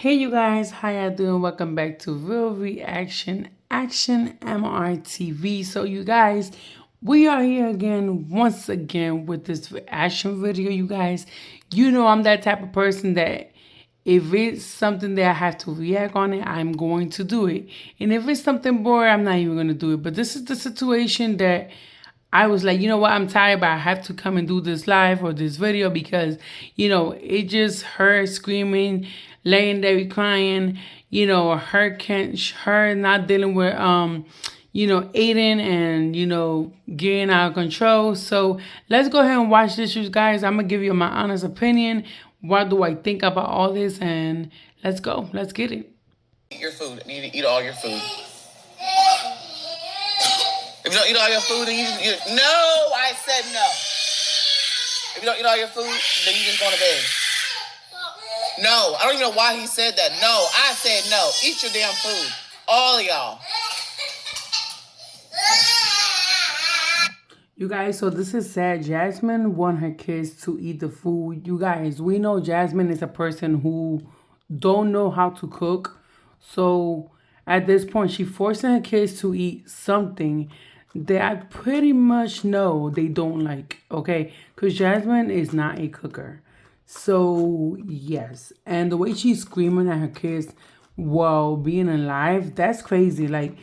Hey you guys, how y'all doing? Welcome back to Real Reaction Action MRTV. So you guys, we are here again, once again with this reaction video. You guys, you know I'm that type of person that if it's something that I have to react on it, I'm going to do it. And if it's something boring, I'm not even going to do it. But this is the situation that I was like, you know what, I'm tired, but I have to come and do this live or this video because, it just her screaming, laying there crying, her not dealing with, Aiden and, getting out of control. So let's go ahead and watch this, you guys. I'm going to give you my honest opinion. What do I think about all this? And let's go. Let's get it. Eat your food. You need to eat all your food. If you don't eat all your food, then no, I said no. If you don't eat all your food, then you just go to bed. No, I don't even know why he said that. No, I said no. Eat your damn food. All of y'all. You guys, so this is sad. Jasmine want her kids to eat the food. You guys, we know Jasmine is a person who don't know how to cook. So at this point, she forcing her kids to eat something that I pretty much know they don't like, okay? Because Jasmine is not a cooker. So, yes. And the way she's screaming at her kids while being alive, that's crazy. Like,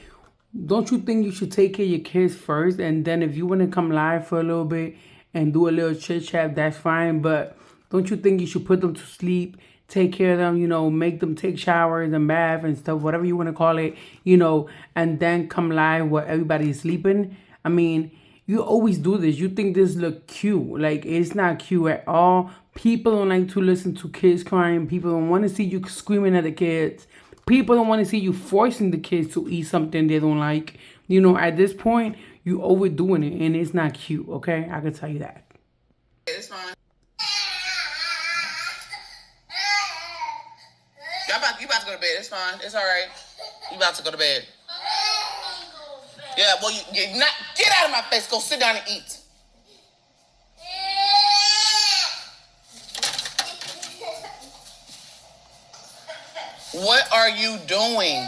don't you think you should take care of your kids first? And then if you want to come live for a little bit and do a little chit-chat, that's fine. But don't you think you should put them to sleep, take care of them, make them take showers and bath and stuff, whatever you want to call it, and then come live while everybody's sleeping? I mean, you always do this. You think this look cute. Like, it's not cute at all. People don't like to listen to kids crying. People don't want to see you screaming at the kids. People don't want to see you forcing the kids to eat something they don't like. At this point, you overdoing it, and it's not cute, okay? I can tell you that. It's fine. You about to go to bed. It's fine. It's all right. You about to go to bed. Yeah, well, you not get out of my face. Go sit down and eat. What are you doing?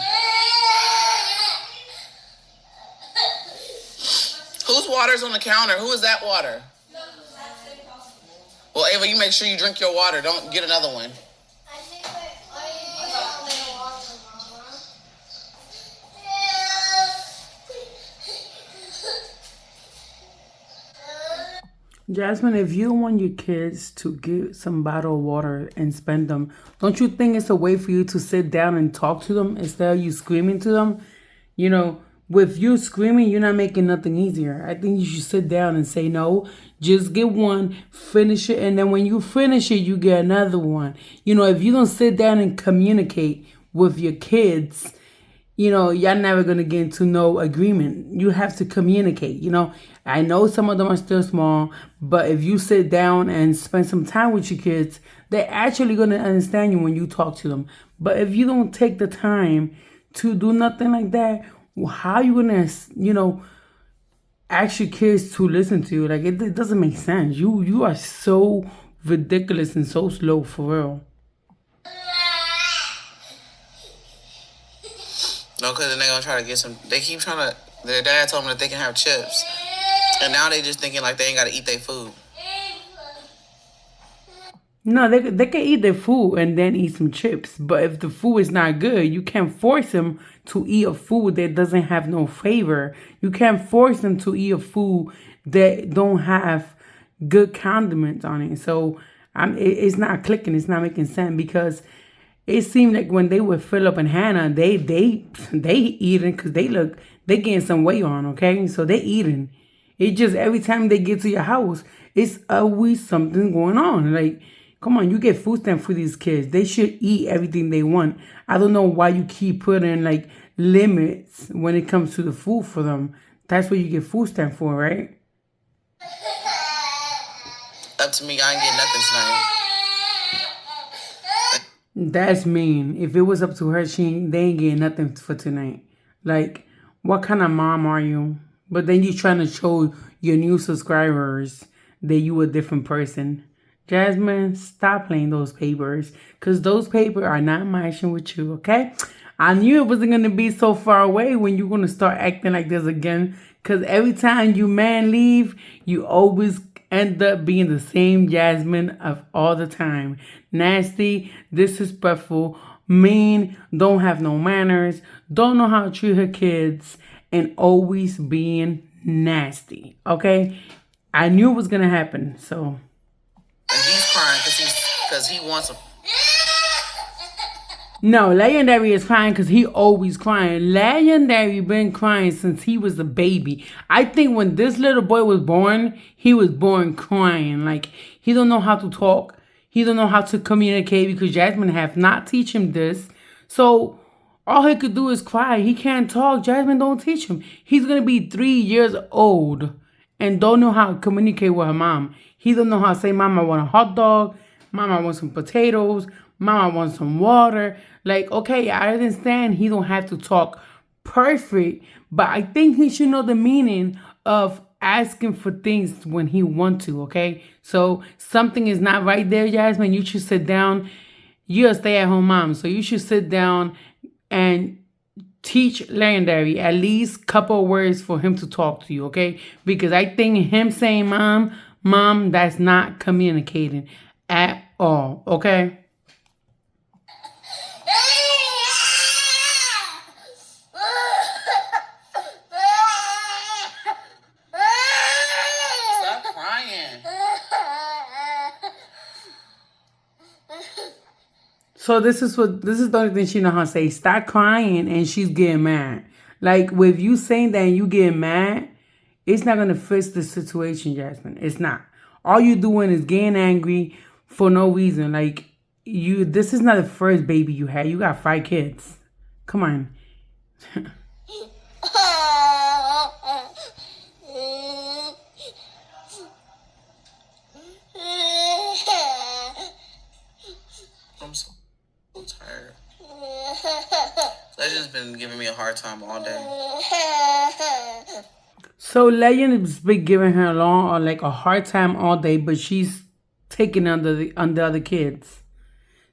Whose water's on the counter? Who is that water? Well, Ava, you make sure you drink your water. Don't get another one. Jasmine, if you want your kids to get some bottled water and spend them, don't you think it's a way for you to sit down and talk to them instead of you screaming to them? With you screaming, you're not making nothing easier. I think you should sit down and say, no, just get one, finish it, and then when you finish it, you get another one. If you don't sit down and communicate with your kids, y'all never going to get into no agreement. You have to communicate, I know some of them are still small, but if you sit down and spend some time with your kids, they're actually going to understand you when you talk to them. But if you don't take the time to do nothing like that, how are you going to, ask your kids to listen to you? Like, it doesn't make sense. You are so ridiculous and so slow, for real. No, because then they're going to try to get some. They keep trying to. Their dad told them that they can have chips. And now they just thinking like they ain't got to eat their food. No, they can eat their food and then eat some chips. But if the food is not good, you can't force them to eat a food that doesn't have no flavor. You can't force them to eat a food that don't have good condiments on it. So it's not clicking. It's not making sense because it seemed like when they were Philip and Hannah, they eating because they getting some weight on, okay? So they eating. It just every time they get to your house, it's always something going on. Like, come on, you get food stamps for these kids. They should eat everything they want. I don't know why you keep putting like limits when it comes to the food for them. That's what you get food stamp for, right? Up to me, I ain't getting nothing tonight. That's mean. If it was up to her, they ain't getting nothing for tonight. Like, what kind of mom are you? But then you trying to show your new subscribers that you a different person. Jasmine, stop playing those papers. Because those papers are not matching with you, okay? I knew it wasn't going to be so far away when you're going to start acting like this again. Because every time you man leave, you always end up being the same Jasmine of all the time. Nasty, disrespectful, mean, don't have no manners, don't know how to treat her kids, and always being nasty. Okay? I knew it was gonna happen, so. And he's crying because he wants a. No, Legendary is crying because he always crying. Legendary been crying since he was a baby. I think when this little boy was born, he was born crying. Like, he don't know how to talk. He don't know how to communicate because Jasmine have not teach him this. So all he could do is cry. He can't talk. Jasmine don't teach him. He's gonna be 3 years old and don't know how to communicate with her mom. He don't know how to say, "Mama, I want a hot dog. Mama, I want some potatoes. Mama, I want some water." Like, okay, I understand he don't have to talk perfect, but I think he should know the meaning of asking for things when he want to, okay? So something is not right there, Jasmine. You should sit down. You're a stay-at-home mom, so you should sit down and teach Legendary at least couple of words for him to talk to you, okay? Because I think him saying mom, that's not communicating at all, okay? Stop crying. So this is the only thing she know how to say. Stop crying, and she's getting mad. Like, with you saying that and you getting mad, it's not gonna fix the situation, Jasmine. It's not. All you doing is getting angry for no reason. Like, this is not the first baby you had. You got 5 kids. Come on. I'm so tired. Legend's been giving me a hard time all day. So Legend has been giving her a hard time all day, but she's taking under the other kids.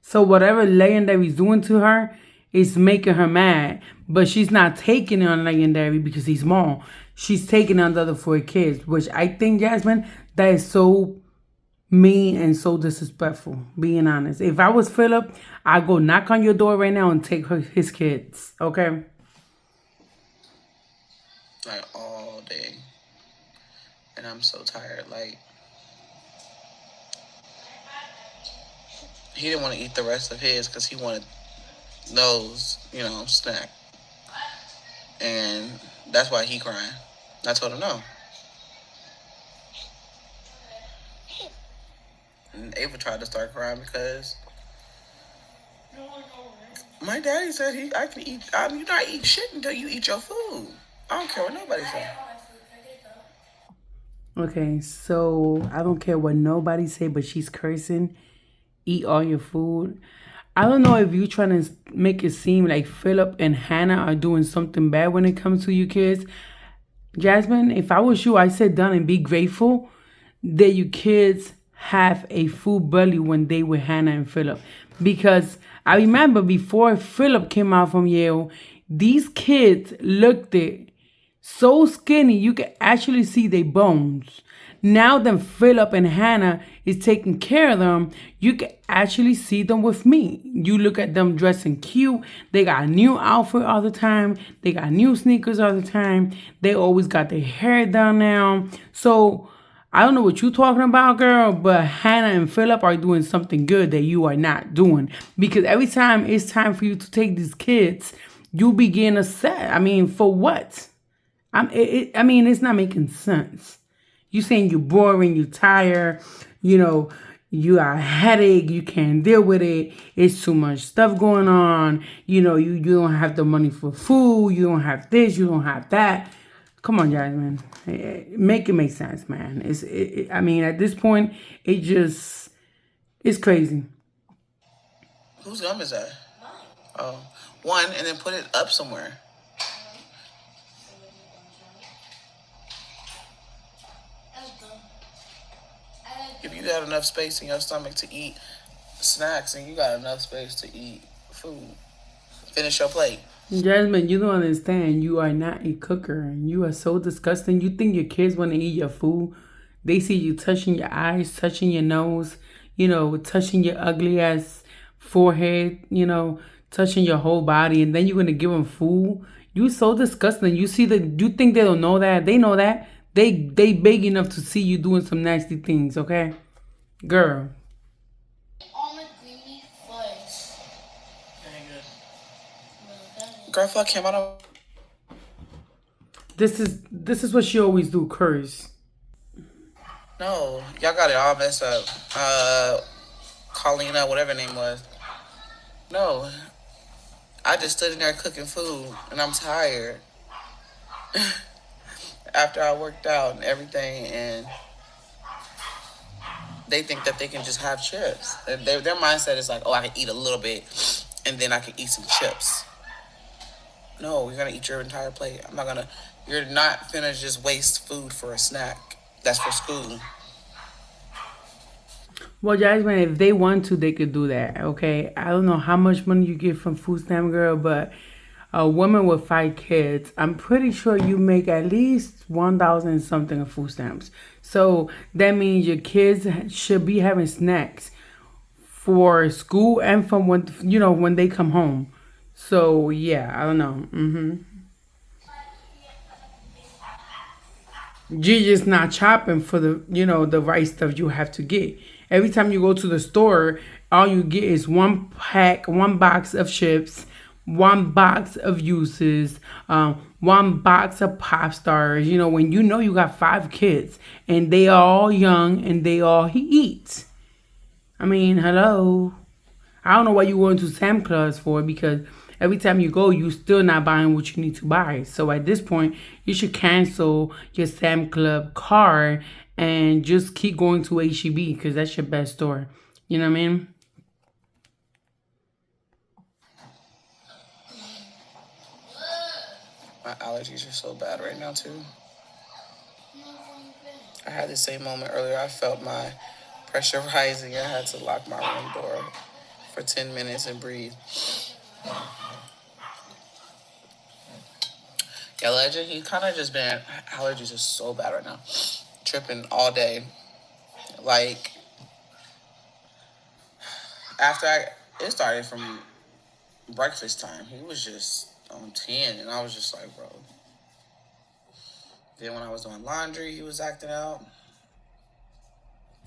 So whatever Legendary's doing to her is making her mad, but she's not taking it on Legendary because he's small. She's taking on the other 4 kids, which I think, Jasmine, that is so mean and so disrespectful, being honest. If I was Philip, I'd go knock on your door right now and take his kids, okay? Like, all day. And I'm so tired. Like, he didn't want to eat the rest of his because he wanted those, snack. And that's why he crying. I told him no. And Ava tried to start crying because my daddy said I can eat. You're not eating shit until you eat your food. I don't care what nobody says. Okay, so I don't care what nobody say, but she's cursing. Eat all your food. I don't know if you trying to make it seem like Philip and Hannah are doing something bad when it comes to you kids. Jasmine, if I was you, I'd sit down and be grateful that you kids have a full belly when they were Hannah and Philip. Because I remember before Philip came out from Yale, these kids looked so skinny you could actually see their bones. Now that Philip and Hannah is taking care of them, you can actually see them with me. You look at them dressing cute. They got a new outfit all the time. They got new sneakers all the time. They always got their hair done now. So I don't know what you're talking about, girl, but Hannah and Philip are doing something good that you are not doing. Because every time it's time for you to take these kids, you begin upset. I mean, for what? It's not making sense. You saying you're boring, you're tired, you got a headache, you can't deal with it, it's too much stuff going on, you don't have the money for food, you don't have this, you don't have that. Come on, Jasmine. Make it make sense, man. At this point, it's crazy. Whose gum is that? Oh, one, and then put it up somewhere. If you got enough space in your stomach to eat snacks, and you got enough space to eat food, finish your plate. Jasmine, you don't understand. You are not a cooker. You are so disgusting. You think your kids want to eat your food? They see you touching your eyes, touching your nose, touching your ugly ass forehead, touching your whole body, and then you're gonna give them food. You so disgusting. You see that? You think they don't know that? They know that. They big enough to see you doing some nasty things. Okay, girl. All my creamy fudge. Girl, fuck him. I don't. This is what she always do. Curse. No, y'all got it all messed up. Colina, whatever her name was. No, I just stood in there cooking food, and I'm tired. After I worked out and everything, and they think that they can just have chips. Their mindset is like, oh, I can eat a little bit, and then I can eat some chips. No, you're gonna eat your entire plate. You're not gonna just waste food for a snack. That's for school. Well, Jasmine, if they want to, they could do that. Okay, I don't know how much money you get from Food Stamp Girl, but a woman with 5 kids, I'm pretty sure you make at least 1,000 something of food stamps. So that means your kids should be having snacks for school and from when they come home. So yeah, I don't know. You're just not chopping for the right stuff you have to get. Every time you go to the store, all you get is one box of chips, one box of uses, one box of pop stars. When you got 5 kids and they are all young and they all eat. I mean, hello. I don't know what you going to Sam Clubs for, because every time you go, you still not buying what you need to buy. So at this point, you should cancel your Sam Club card and just keep going to HEB, because that's your best store. You know what I mean? My allergies are so bad right now too. I had the same moment earlier. I felt my pressure rising. I had to lock my room door for 10 minutes and breathe. Yeah, Legend, he kind of just been, allergies are so bad right now. Tripping all day. Like, it started from breakfast time. He was just on 10, and I was just like, bro. Then when I was doing laundry, he was acting out.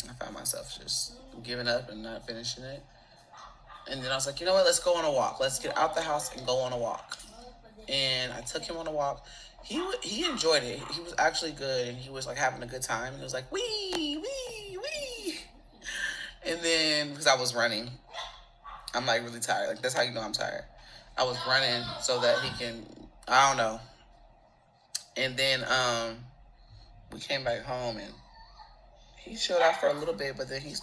I found myself just giving up and not finishing it. And then I was like, you know what? Let's go on a walk. Let's get out the house and go on a walk. And I took him on a walk. He enjoyed it. He was actually good, and he was like having a good time. He was like, wee, wee, wee. And then, because I was running, I'm like really tired. Like, that's how you know I'm tired. I was running so that he can, I don't know. And then we came back home, and he chilled out for a little bit, but then he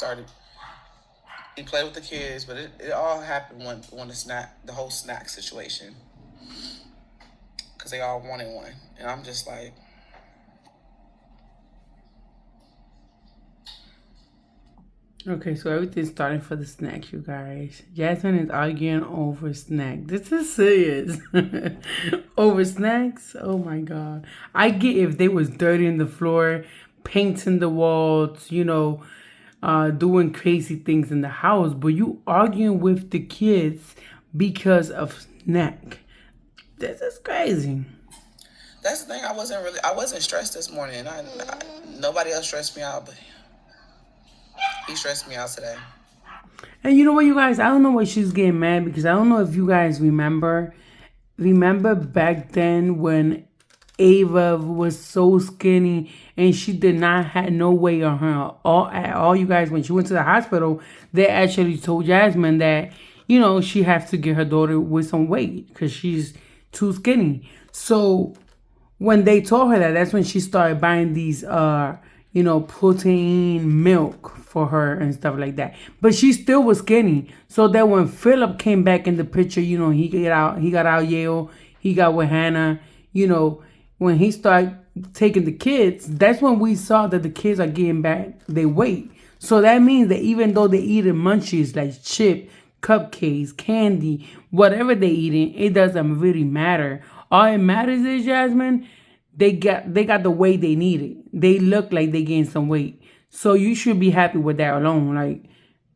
played with the kids, but it all happened when the whole snack situation, because they all wanted one, and I'm just like, okay, so everything's starting for the snacks, you guys. Jasmine is arguing over snacks. This is serious. Over snacks? Oh my god. I get if they was dirty in the floor, painting the walls, doing crazy things in the house, but you arguing with the kids because of snack. This is crazy. That's the thing. I wasn't stressed this morning. Nobody else stressed me out, but he stressed me out today. And you know what, you guys? I don't know why she's getting mad, because I don't know if you guys remember back then when Ava was so skinny and she did not have no weight on her at all. You guys, when she went to the hospital, they actually told Jasmine that she has to get her daughter with some weight because she's too skinny. So when they told her that, that's when she started buying these protein milk for her and stuff like that. But she still was skinny. So that when Philip came back in the picture, he got out Yale, he got with Hannah, when he started taking the kids, that's when we saw that the kids are getting back their weight. So that means that even though they're eating munchies like chip, cupcakes, candy, whatever they're eating, it doesn't really matter. All it matters is, Jasmine, they got the weight they needed. They look like they gained some weight. So you should be happy with that alone. Like,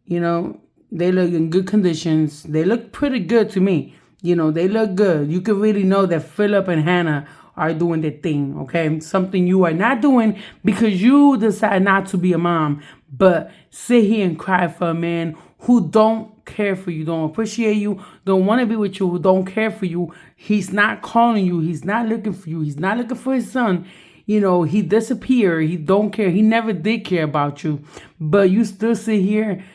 you know, they look in good conditions. They look pretty good to me. You know, they look good. You can really know that Philip and Hannah are doing their thing, okay? Something you are not doing because you decide not to be a mom, but sit here and cry for a man who don't care for you, don't appreciate you, don't want to be with you, who don't care for you. He's not calling you. He's not looking for you. He's not looking for his son. You know, he disappeared. He don't care. He never did care about you. But you still sit here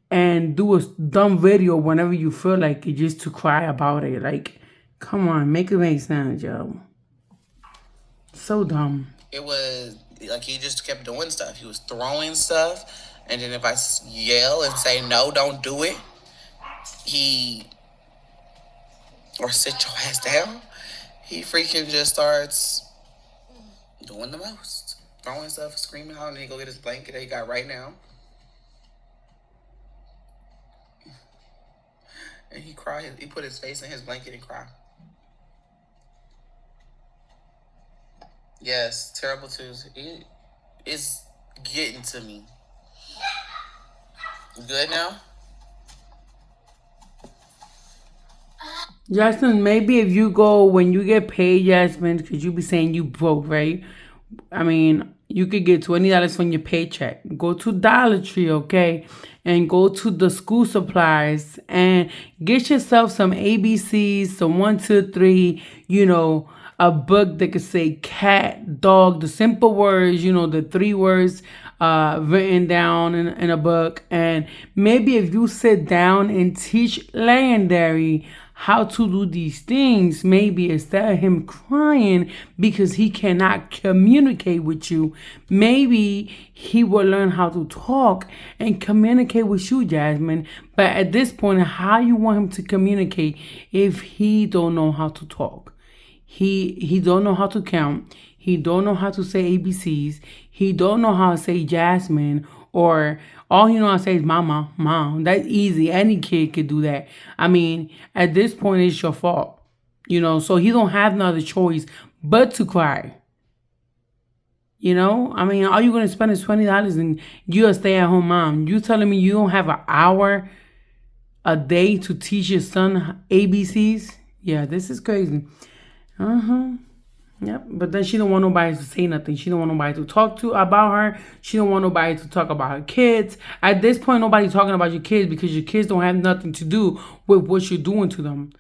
and do a dumb video whenever you feel like it just to cry about it. Like, come on, make it make sense, yo. So dumb. It was like he just kept doing stuff. He was throwing stuff, and then if I yell and say no, don't do it, or sit your ass down, he freaking just starts doing the most, throwing stuff, screaming out, and then he go get his blanket that he got right now, and he cried. He put his face in his blanket and cried. Yes, terrible twos. It's getting to me. Good now? Jasmine, maybe if you go when you get paid, Jasmine, because you be saying you broke, right? I mean, you could get $20 from your paycheck. Go to Dollar Tree, okay? And go to the school supplies and get yourself some ABCs, some 1, 2, 3, you know, a book that could say cat, dog, the simple words, you know, the 3 words written down in a book. And maybe if you sit down and teach Legendary how to do these things, maybe instead of him crying because he cannot communicate with you, maybe he will learn how to talk and communicate with you, Jasmine. But at this point, how you want him to communicate if he don't know how to talk? He don't know how to count. He don't know how to say ABCs. He don't know how to say Jasmine, or all he know how to say is mama, mom. That's easy. Any kid could do that. I mean, at this point, it's your fault. You know, so he don't have no other choice but to cry. You know, I mean, all you're gonna spend is $20 and you're a stay-at-home mom. You telling me you don't have an hour a day to teach your son ABCs? Yeah, this is crazy. Yep. But then she don't want nobody to say nothing. She don't want nobody to talk to about her. She don't want nobody to talk about her kids. At this point, nobody's talking about your kids because your kids don't have nothing to do with what you're doing to them.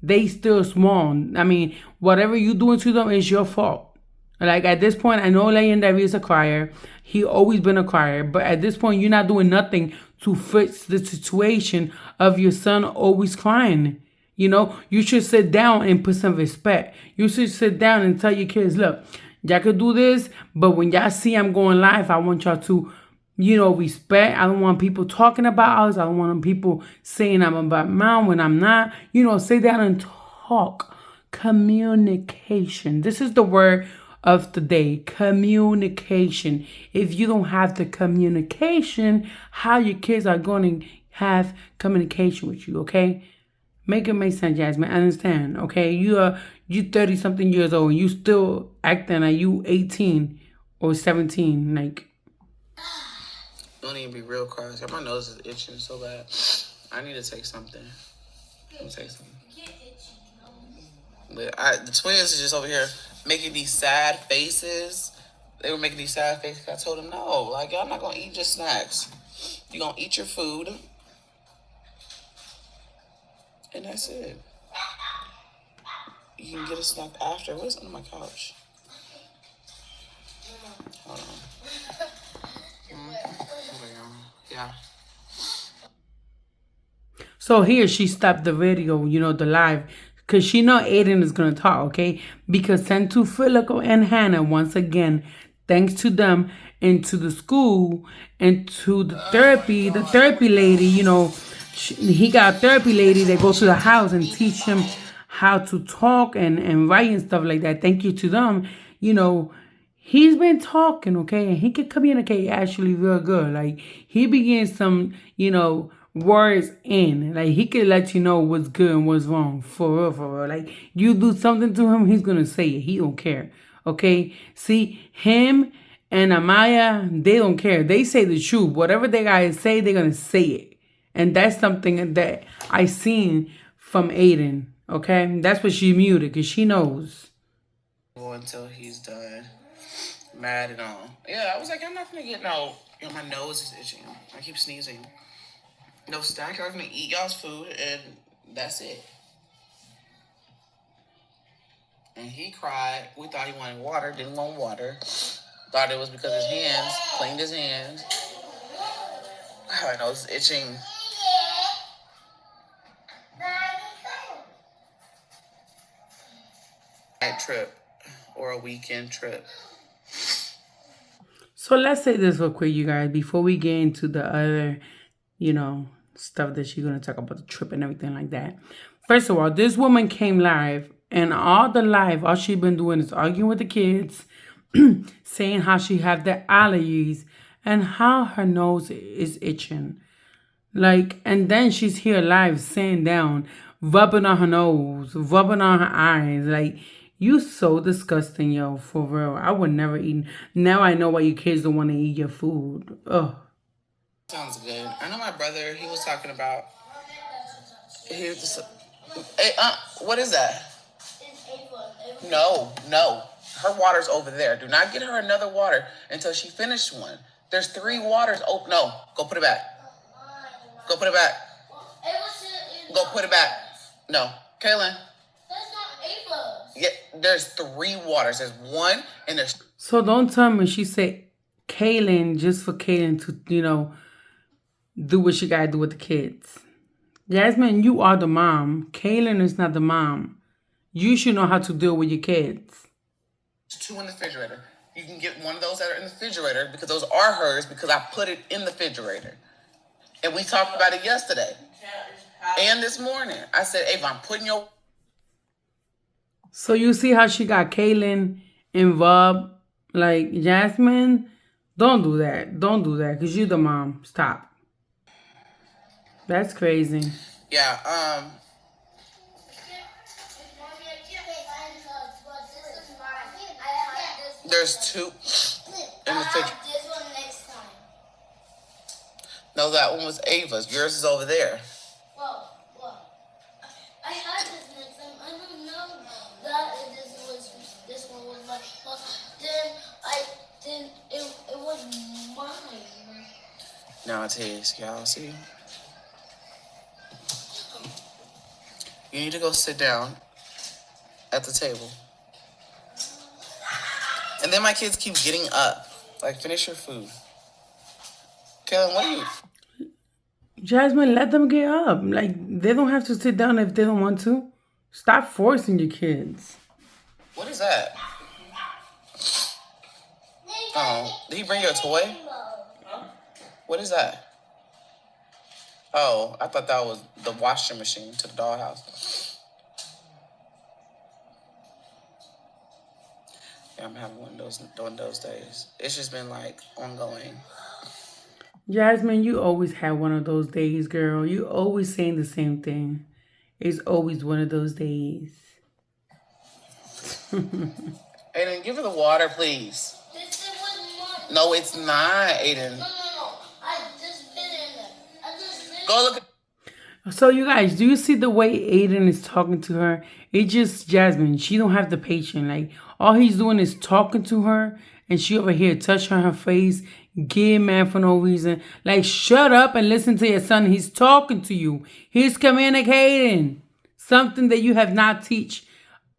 They still small. I mean, whatever you're doing to them is your fault. Like, at this point, I know Legendary is a crier. He always been a crier. But at this point, you're not doing nothing to fix the situation of your son always crying. You know, you should sit down and put some respect. You should sit down and tell your kids, look, y'all could do this, but when y'all see I'm going live, I want y'all to, you know, respect. I don't want people talking about us. I don't want people saying I'm about mom when I'm not. You know, sit down and talk. Communication. This is the word of the day. Communication. If you don't have the communication, how your kids are going to have communication with you, okay? Make it make sense, Jasmine. I understand, okay? You 30 something years old and you still acting like you 18 or 17, like. Don't even be real cries. My nose is itching so bad. I need to take something. Let me take something. But the twins are just over here making these sad faces. They were making these sad faces. I told them, no, like, y'all not gonna eat just snacks. You're gonna eat your food. And that's it. You can get a snack after. What's under my couch? Hold on. Yeah. So here she stopped the video, you know, the live, because she know Aiden is going to talk, okay? Because sent to Philico and Hannah, once again, thanks to them and to the school and to the therapy lady, you know, he got a therapy lady that goes to the house and teach him how to talk and write and stuff like that. Thank you to them. You know, He's been talking, okay, and he can communicate actually real good. Like he begins some, words in. Like he could let you know what's good and what's wrong. For real, for real. Like you do something to him, he's gonna say it. He don't care. Okay? See, him and Amaya, they don't care. They say the truth. Whatever they gotta say, they're gonna say it. And that's something that I seen from Aiden. Okay? That's what she muted, because she knows. Until he's done. Mad and all. Yeah, I was like, I'm not gonna get no. My nose is itching. I keep sneezing. No snack. I'm gonna eat y'all's food, and that's it. And he cried. We thought he wanted water. Didn't want water. Thought it was because his hands. Cleaned his hands. My nose is itching. Night trip or a weekend trip. So let's say this real quick, you guys, before we get into the other, stuff that she's going to talk about, the trip and everything like that. First of all, this woman came live, and all she's been doing is arguing with the kids, saying how she have the allergies and how her nose is itching. Like, and then she's here live, sitting down, rubbing on her nose, rubbing on her eyes. Like, you so disgusting, yo, for real. I would never eat. Now I know why you kids don't want to eat your food. Ugh. Sounds good. I know my brother, he was talking about. He was just, what is that? No. Her water's over there. Do not get her another water until she finished one. There's 3 waters open. No, go put it back. Go put it back. Go put it back. No. Kaylin. That's not Ava's. Yeah, there's 3 waters. There's one and there's... So don't tell me she said Kaylin just for Kaylin to, do what she gotta do with the kids. Jasmine, you are the mom. Kaylin is not the mom. You should know how to deal with your kids. 2 in the refrigerator. You can get one of those that are in the refrigerator because those are hers because I put it in the refrigerator. And we talked about it yesterday. And this morning. I said, Ava, I'm putting your... So you see how she got Kaylin involved? Like, Jasmine, don't do that. Don't do that because you're the mom. Stop. That's crazy. Yeah, there's 2 in the fridge. No, that one was Ava's. Yours is over there. I had this next time. I don't know that this one was mine. Then it was mine. Now it's his. Y'all see? You need to go sit down at the table. And then my kids keep getting up. Like, finish your food. Kaylin, what are you... Jasmine, let them get up. Like, they don't have to sit down if they don't want to. Stop forcing your kids. What is that? Oh, did he bring you a toy? What is that? Oh, I thought that was the washing machine to the dollhouse. Yeah, I'm having one of those days. It's just been like ongoing. Jasmine, you always have one of those days, girl. You always saying the same thing. It's always one of those days. Aiden, give her the water, please. This was no, it's not, Aiden. No. I just been in there. Go look at... So you guys, do you see the way Aiden is talking to her? It's just Jasmine. She don't have the patience. Like, all he's doing is talking to her, and she over here touching her face, getting mad for no reason. Like, shut up and listen to your son. He's talking to you. He's communicating. Something that you have not teach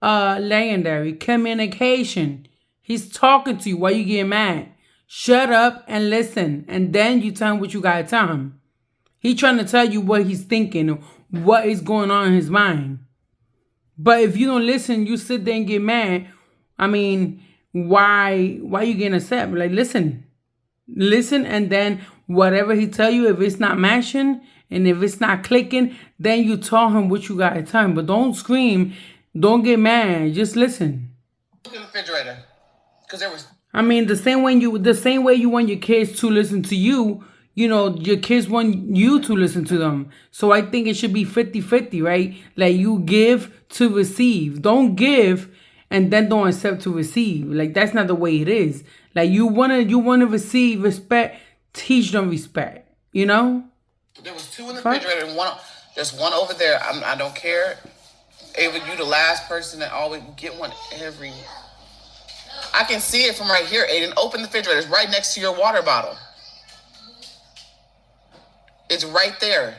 legendary. Communication. He's talking to you. Why you getting mad? Shut up and listen. And then you tell him what you gotta tell him. He's trying to tell you what he's thinking, what is going on in his mind. But if you don't listen, you sit there and get mad. I mean, why you getting upset? Like, listen, and then whatever he tell you, if it's not matching and if it's not clicking, then you tell him what you got to tell him. But don't scream, don't get mad, just listen. Look in the refrigerator, because there was I mean, the same way you want your kids to listen to you, your kids want you to listen to them. So I think it should be 50-50, right? Like you give to receive. Don't give and then don't accept to receive. Like that's not the way it is. Like you wanna receive respect, teach them respect, you know? There was two in the Fuck. refrigerator and there's one over there. I don't care. Ava, you the last person that always get one every. I can see it from right here, Aiden. Open the refrigerator. It's right next to your water bottle. It's right there.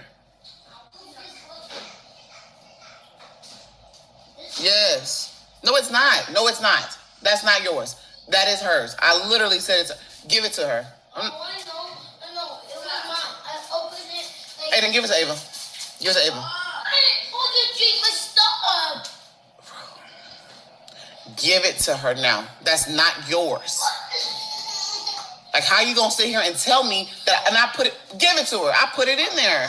Yes. No, it's not. No, it's not. That's not yours. That is hers. I literally said it's. Give it to her. I know. It was not. I opened it. Aiden, give it to Ava. Give it to Ava. I didn't fucking drink my stuff. Give it to her now. That's not yours. Like, how you gonna sit here and tell me that? And I put it. Give it to her. I put it in there.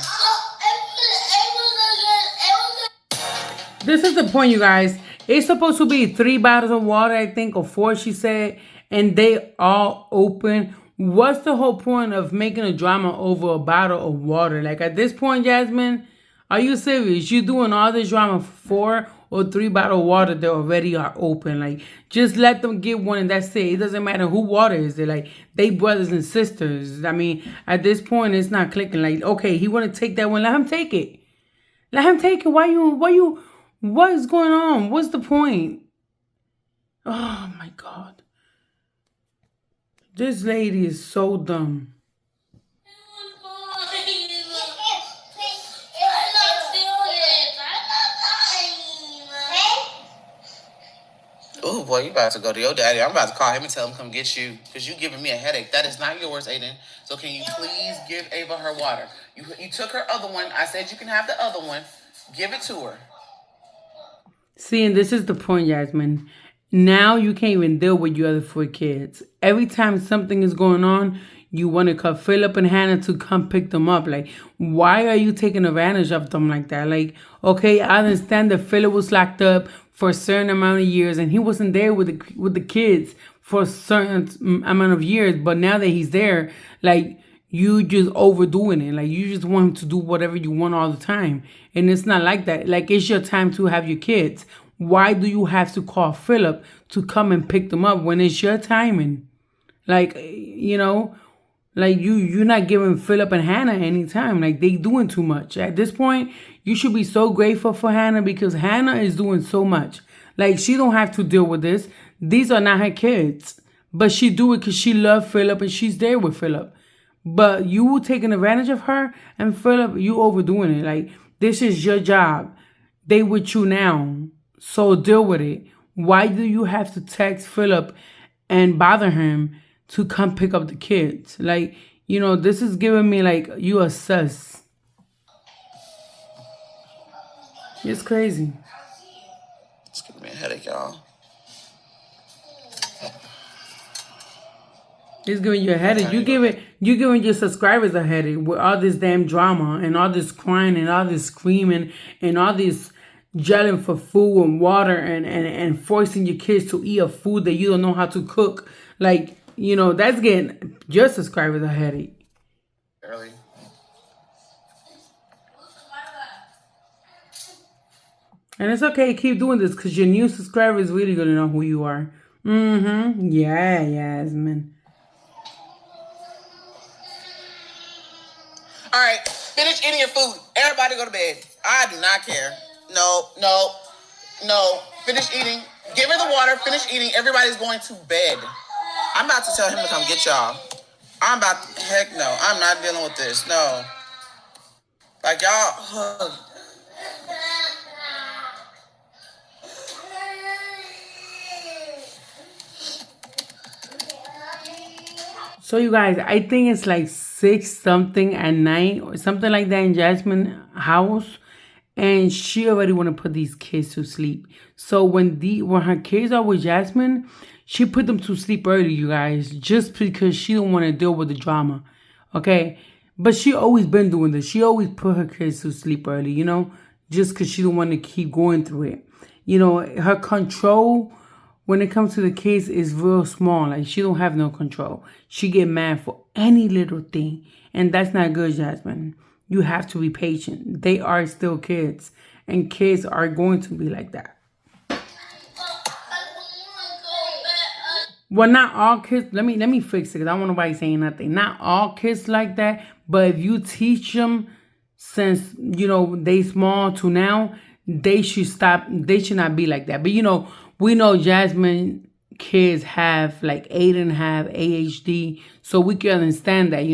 This is the point, you guys. It's supposed to be 3 bottles of water, I think, or 4, she said, and they all open. What's the whole point of making a drama over a bottle of water? Like, at this point, Jasmine, are you serious? You doing all this drama for 4 or 3 bottles of water that already are open? Like, just let them get one and that's it. It doesn't matter who water is it. Like, they brothers and sisters. I mean, at this point, it's not clicking. Like, okay, he want to take that one. Let him take it. Let him take it. What is going on? What's the point? Oh, my God. This lady is so dumb. Oh boy, you about to go to your daddy. I'm about to call him and tell him come get you because you giving me a headache. That is not yours, Aiden. So can you please give Ava her water? You took her other one. I said you can have the other one. Give it to her. See, and this is the point, Jasmine. Now you can't even deal with your other 4 kids. Every time something is going on, you want to call Philip and Hannah to come pick them up. Like, why are you taking advantage of them like that? Like, okay, I understand that Philip was locked up for a certain amount of years and he wasn't there with the kids for a certain amount of years. But now that he's there, like, you just overdoing it. Like, you just want him to do whatever you want all the time. And it's not like that. Like, it's your time to have your kids. Why do you have to call Philip to come and pick them up when it's your timing? Like, like you're not giving Philip and Hannah any time. Like, they doing too much. At this point, you should be so grateful for Hannah because Hannah is doing so much. Like, she don't have to deal with this. These are not her kids. But she do it because she loves Philip and she's there with Philip. But you taking advantage of her and Philip, you overdoing it. Like, this is your job. They with you now. So deal with it. Why do you have to text Philip and bother him to come pick up the kids? Like, this is giving me like you a sus. It's crazy. It's giving me a headache, y'all. It's giving you a headache. You giving your subscribers a headache with all this damn drama and all this crying and all this screaming and all this yelling for food and water and forcing your kids to eat a food that you don't know how to cook. Like, that's getting your subscribers a headache. Early. And it's okay, keep doing this because your new subscribers really gonna know who you are. Yeah, Jasmine. All right, finish eating your food. Everybody go to bed. I do not care. No. Finish eating. Give her the water. Finish eating. Everybody's going to bed. I'm about to tell him to come get y'all. Heck no. I'm not dealing with this. No. Like, y'all. So you guys, I think it's like 6 something at night or something like that in Jasmine's house. And she already want to put these kids to sleep. So when her kids are with Jasmine, she put them to sleep early, you guys, just because she don't want to deal with the drama. Okay? But she always been doing this. She always put her kids to sleep early, just because she don't want to keep going through it. Her control when it comes to the kids, it's real small. Like, she don't have no control. She get mad for any little thing. And that's not good, Jasmine. You have to be patient. They are still kids. And kids are going to be like that. Well, not all kids. Let me fix it because I don't want nobody saying nothing. Not all kids like that, but if you teach them since they small to now, they should stop. They should not be like that. But we know Jasmine kids have like Aiden have ADHD, so we can understand that.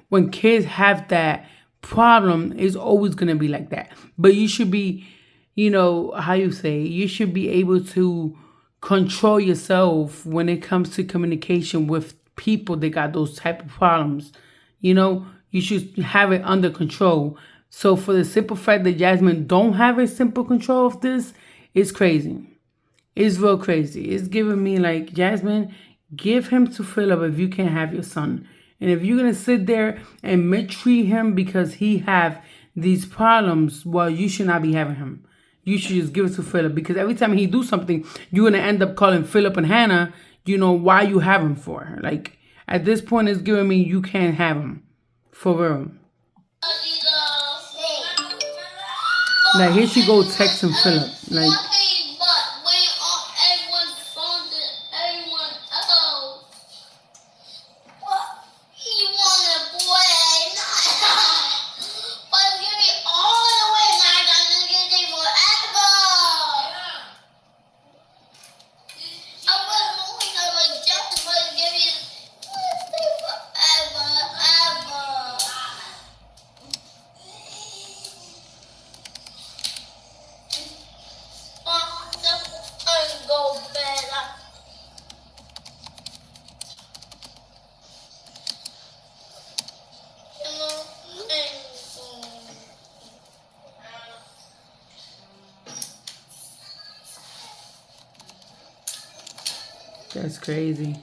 When kids have that problem, it's always gonna be like that. But you should be, how you say, you should be able to control yourself when it comes to communication with people that got those type of problems. You should have it under control. So for the simple fact that Jasmine don't have a simple control of this, it's crazy. It's real crazy. It's giving me like, Jasmine, give him to Philip if you can't have your son. And if you're going to sit there and mistreat him because he have these problems, well, you should not be having him. You should just give it to Philip, because every time he do something, you're going to end up calling Philip and Hannah, why you have him for. Like, at this point, it's giving me you can't have him. For real. Like, here she go texting Philip. Like, that's crazy.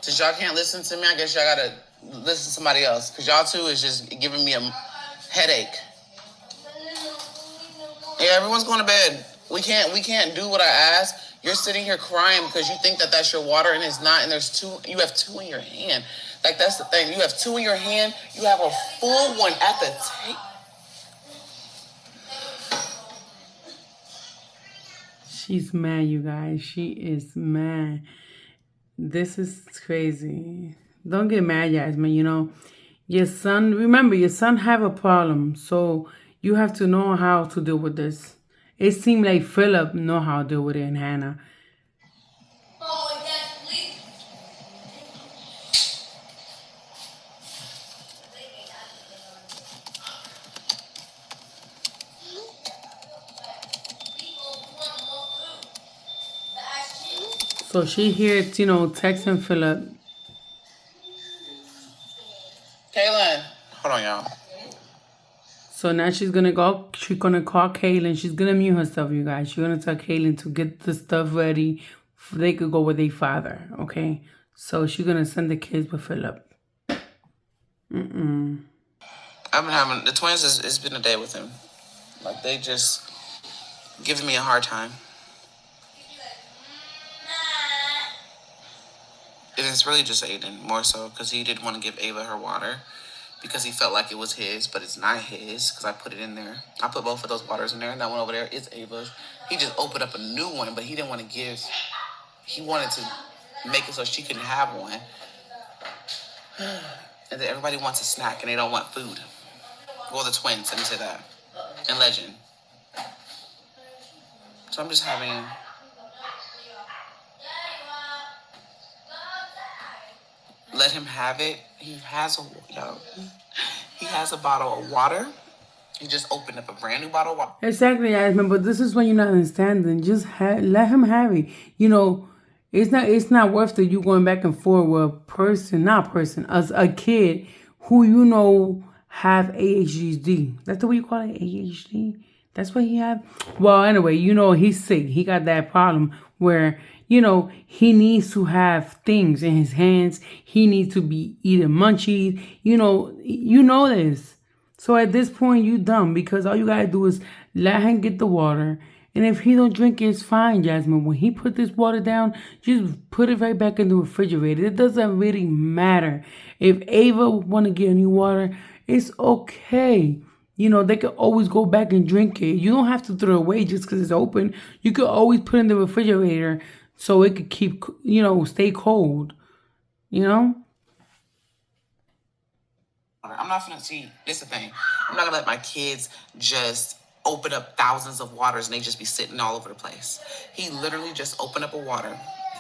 Since y'all can't listen to me, I guess y'all gotta listen to somebody else. Because y'all two is just giving me a headache. Yeah, everyone's going to bed. We can't do what I ask. You're sitting here crying because you think that that's your water and it's not. And you have two in your hand. Like, that's the thing. You have two in your hand. You have a full one at the table. She's mad, you guys. She is mad. This is crazy. Don't get mad, Jasmine. Your son, remember, your son have a problem. So you have to know how to deal with this. It seemed like Philip know how to deal with it and Hannah. So she here, texting Philip. Kaylin. Hold on, y'all. So now she's gonna call Kaylin. She's gonna mute herself, you guys. She's gonna tell Kaylin to get the stuff ready so they could go with their father, okay? So she's gonna send the kids with Philip. I've been having, the twins, it's been a day with him. Like, they just giving me a hard time. And it's really just Aiden, more so, because he didn't want to give Ava her water because he felt like it was his, but it's not his because I put it in there. I put both of those waters in there, and that one over there is Ava's. He just opened up a new one, but he didn't want to give. He wanted to make it so she couldn't have one. And then everybody wants a snack, and they don't want food. Well, the twins, let me say that. And Legend. So I'm just having... Let him have it. He has a bottle of water. He just opened up a brand new bottle of water. Exactly, Jasmine. But this is when you're not understanding. Just let him have it. It's not worth it. You going back and forth with as a kid who have ADHD. That's the way you call it, ADHD. That's what he have. Well, anyway, he's sick. He got that problem where. He needs to have things in his hands. He needs to be eating munchies. You know this. So at this point, you dumb because all you gotta do is let him get the water And if he don't drink it, it's fine, Jasmine. When he put this water down, just put it right back in the refrigerator. It doesn't really matter. If Ava want to get any water, it's okay. They could always go back and drink it. You don't have to throw it away just because it's open. You could always put it in the refrigerator so it could keep, stay cold. You know? I'm not gonna see. This is the thing. I'm not gonna let my kids just open up thousands of waters and they just be sitting all over the place. He literally just opened up a water.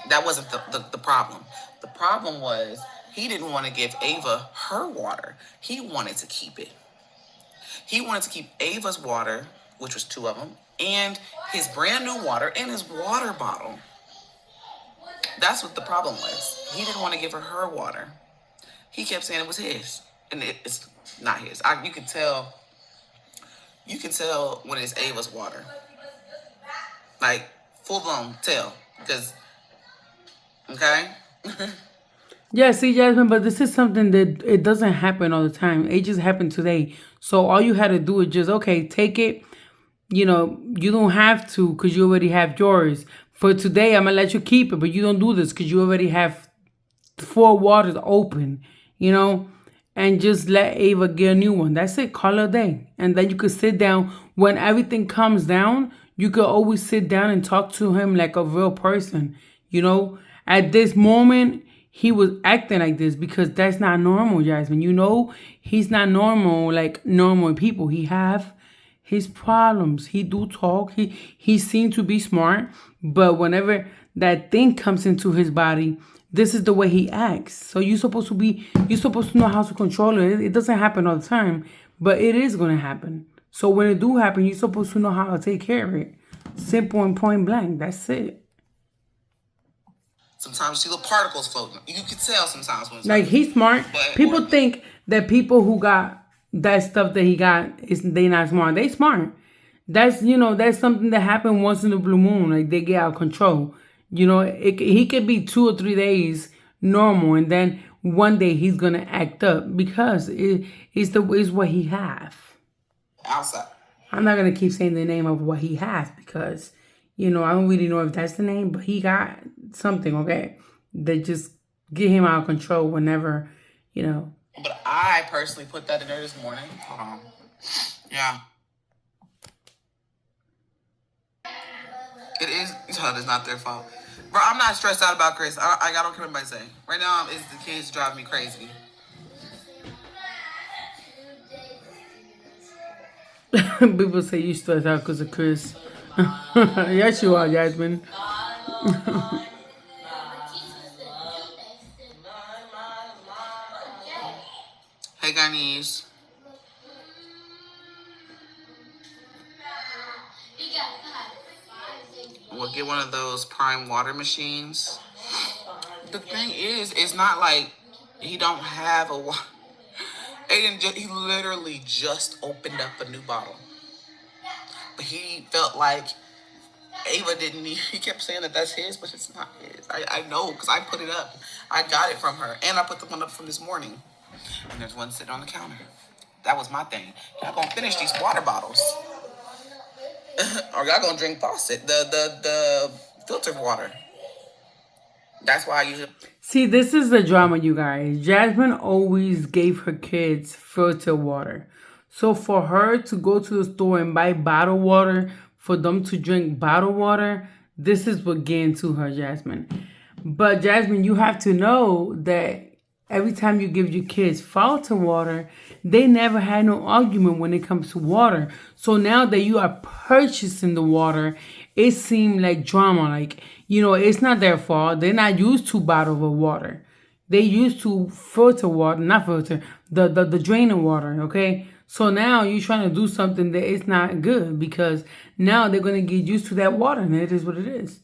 That wasn't the problem. The problem was he didn't want to give Ava her water. He wanted to keep it. He wanted to keep Ava's water, which was 2 of them, and his brand new water and his water bottle. That's what the problem was. He didn't want to give her water. He kept saying it was his, and it's not his. You can tell. You can tell when it's Ava's water, like full blown tell, because okay. Yeah, see, Jasmine, but this is something that it doesn't happen all the time. It just happened today. So all you had to do is just, okay, take it. You don't have to because you already have yours. For today, I'm going to let you keep it, but you don't do this because you already have 4 waters open, and just let Ava get a new one. That's it. Call it a day. And then you could sit down. When everything comes down, you could always sit down and talk to him like a real person. At this moment, he was acting like this because that's not normal, Jasmine. He's not normal like normal people. He have his problems. He do talk. He seemed to be smart, but whenever that thing comes into his body, this is the way he acts. So you're supposed to know how to control it. It doesn't happen all the time, but it is gonna happen. So when it do happen, you're supposed to know how to take care of it. Simple and point blank. That's it. Sometimes you see little particles floating. You can tell sometimes when it's Like he's smart. People think that people who got that stuff that he got they not smart. They smart. That's something that happened once in the blue moon. Like they get out of control. He could be 2 or 3 days normal, and then one day he's gonna act up because it's what he have. Outside. I'm not gonna keep saying the name of what he has because I don't really know if that's the name, but he got something, okay, that just get him out of control whenever. But I personally put that in there this morning. Hold on. Yeah. It is. It's not their fault. Bro, I'm not stressed out about Chris. I don't care what anybody say. Right now, it's the kids driving me crazy. People say you stressed out because of Chris. Yes, you are, Jasmine. Hey, Guyanese. We'll get one of those prime water machines. The thing is, it's not like he don't have a water. He literally just opened up a new bottle. But he felt like Ava didn't need. He kept saying that that's his, but it's not his. I know because I put it up. I got it from her, and I put the one up from this morning. And there's one sitting on the counter. That was my thing. Y'all gonna finish these water bottles, or y'all gonna drink faucet, the filtered water. That's why I usually. See, this is the drama, you guys. Jasmine always gave her kids filtered water. So for her to go to the store and buy bottled water, for them to drink bottled water, this is what getting to her, Jasmine. But Jasmine, you have to know that every time you give your kids filtered water, they never had no argument when it comes to water. So now that you are purchasing the water, it seemed like drama. Like, it's not their fault. They're not used to bottles of water. They used to filter water, not filter, the draining water, okay? So now you're trying to do something that is not good because now they're going to get used to that water and it is what it is,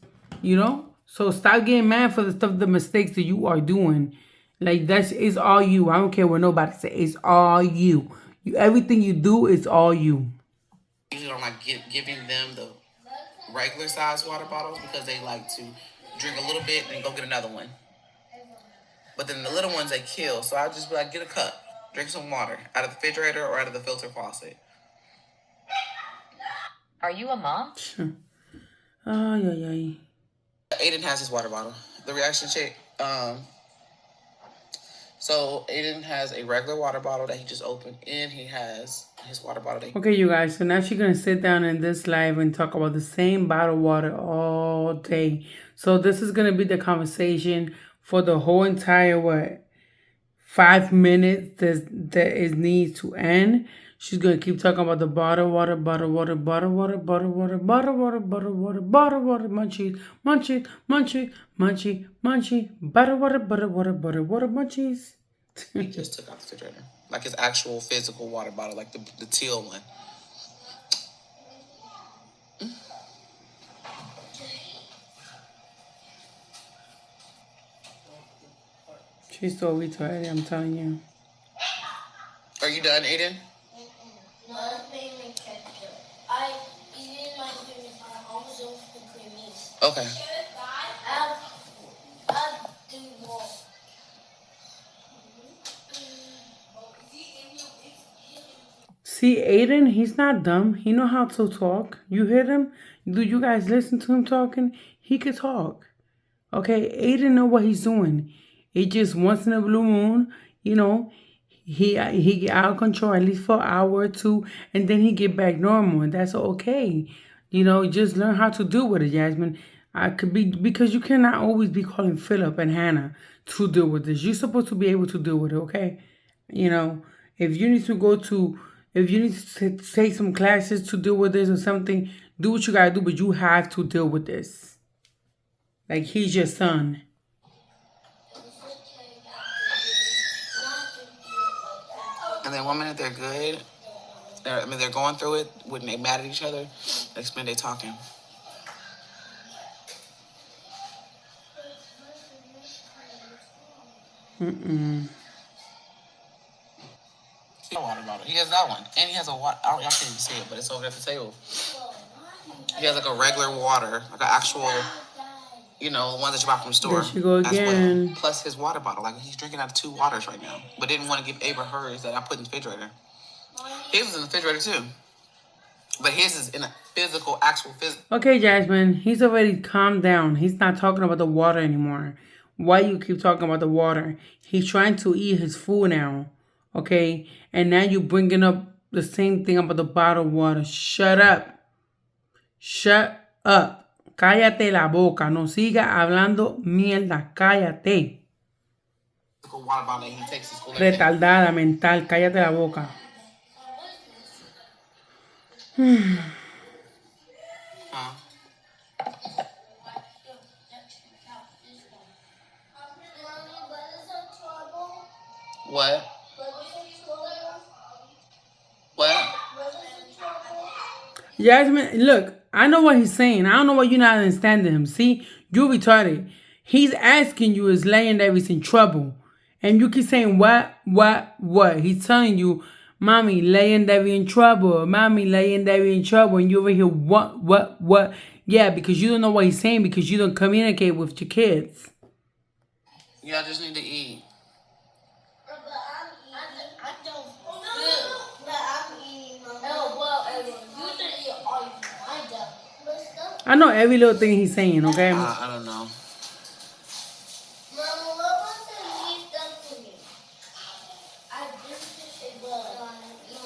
So stop getting mad for the mistakes that you are doing. Like it's all you. I don't care what nobody says. It's all you. Everything you do is all you. Usually don't like giving them the regular size water bottles because they like to drink a little bit and go get another one. But then the little ones they kill. So I just be like, get a cup, drink some water out of the refrigerator or out of the filter faucet. Are you a mom? Ay, ay, ay. Aiden has his water bottle. The reaction chick. So Aiden has a regular water bottle that he just opened, and he has his water bottle. Okay, you guys. So now she's gonna sit down in this live and talk about the same bottled water all day. So this is gonna be the conversation for the whole entire 5 minutes that it needs to end. She's gonna keep talking about the bottled water, bottled water, bottled water, bottled water, bottled water, bottled water, bottled water, munchies, munchies, munchies, munchie, munchie, bottled water, bottled water, bottled water, munchies. He just took out the refrigerator, like his actual physical water bottle, like the teal one. She's so retarded, I'm telling you. Are you done, Aiden? No, that's mainly ketchup. I eat my favorite part. I always don't the creamies. Okay. I'll do more. See, Aiden, he's not dumb. He know how to talk. You hear him? Do you guys listen to him talking? He could talk. Okay, Aiden know what he's doing. It just once in a blue moon, you know, he get out of control at least for an hour or two, and then he get back normal, and that's okay. You know, just learn how to deal with it, Jasmine. I could be because you cannot always be calling Philip and Hannah to deal with this. You're supposed to be able to deal with it, okay? You know, if you need to if you need to take some classes to deal with this or something, do what you gotta do, but you have to deal with this. Like he's your son. And then 1 minute they're good. They're going through it when they mad at each other. Next minute they talking. Water bottle. He has that one, and he has a water. I can't even see it, but it's over there at the table. He has like a regular water, like an actual, you know, the one that you buy from the store. There she go as again. well. Plus his water bottle. Like he's drinking out of 2 waters right now, but didn't want to give Ava hers that I put in the refrigerator. His is in the refrigerator too, but his is in a physical, actual physical. Okay, Jasmine, he's already calmed down. He's not talking about the water anymore. Why you keep talking about the water? He's trying to eat his food now. Okay, and now you bringing up the same thing about the bottled water. Shut up. Shut up. Cállate la boca. No siga hablando mierda. Cállate. Water bottle he takes to school. Retardada mental. Cállate la boca. What? What? Jasmine, look, I know what he's saying. I don't know why you're not understanding him. See, you retarded. He's asking you, is Legendary's in trouble? And you keep saying, what? He's telling you, Mommy, Legendary in trouble. Mommy, Legendary in trouble. And you over here, what? Yeah, because you don't know what he's saying because you don't communicate with your kids. Y'all just need to eat. I know every little thing he's saying, okay? I don't know. Mama, what was the least done for me? I just said, well, no,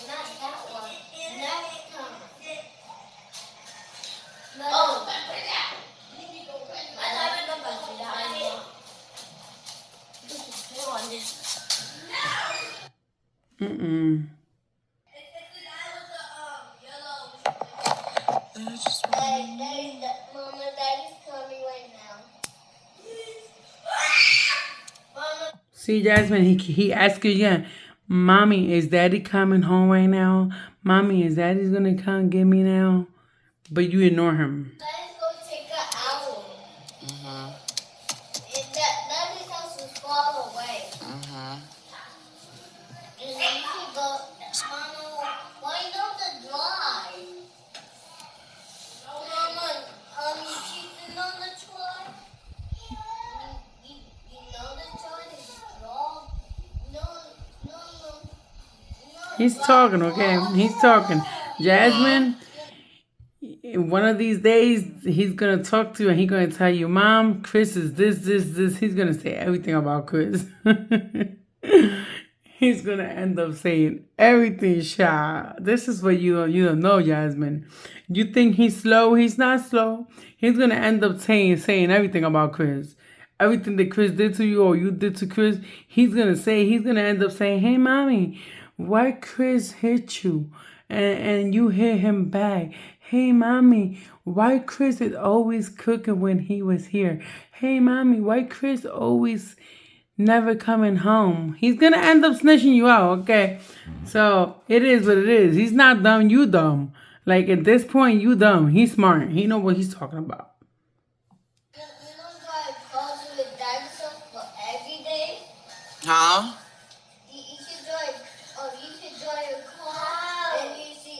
not that one. Next time. Oh, I haven't done that for that. Just on this. Mm-mm. Mama, Daddy's coming right now. Mama. See, Jasmine, he asked you again, Mommy, is Daddy coming home right now? Mommy, is Daddy's gonna come get me now? But you ignore him. Let's go take an hour. Daddy's house is far away. And then you can go, Mama, why not the drive? Mama, you cheating on the toy? You know the toy is wrong? No. He's talking, okay? He's talking. Jasmine, One of these days, he's gonna talk to you and he's gonna tell you, "Mom, Chris is this." He's gonna say everything about Chris. He's gonna end up saying everything, Sha. This is what you don't know, Jasmine. You think he's slow? He's not slow. He's gonna end up saying everything about Chris. Everything that Chris did to you or you did to Chris, he's gonna end up saying, "Hey, mommy, why Chris hit you? And you hit him back. Hey, mommy, why Chris is always cooking when he was here? Hey, mommy, why Chris always never coming home?" He's gonna end up snitching you out, okay? So it is what it is. He's not dumb, you dumb. Like at this point, you dumb. He's smart. He know what he's talking about. You know God calls you with dinosaurs for every day? Huh? You should join, you should join a car and you see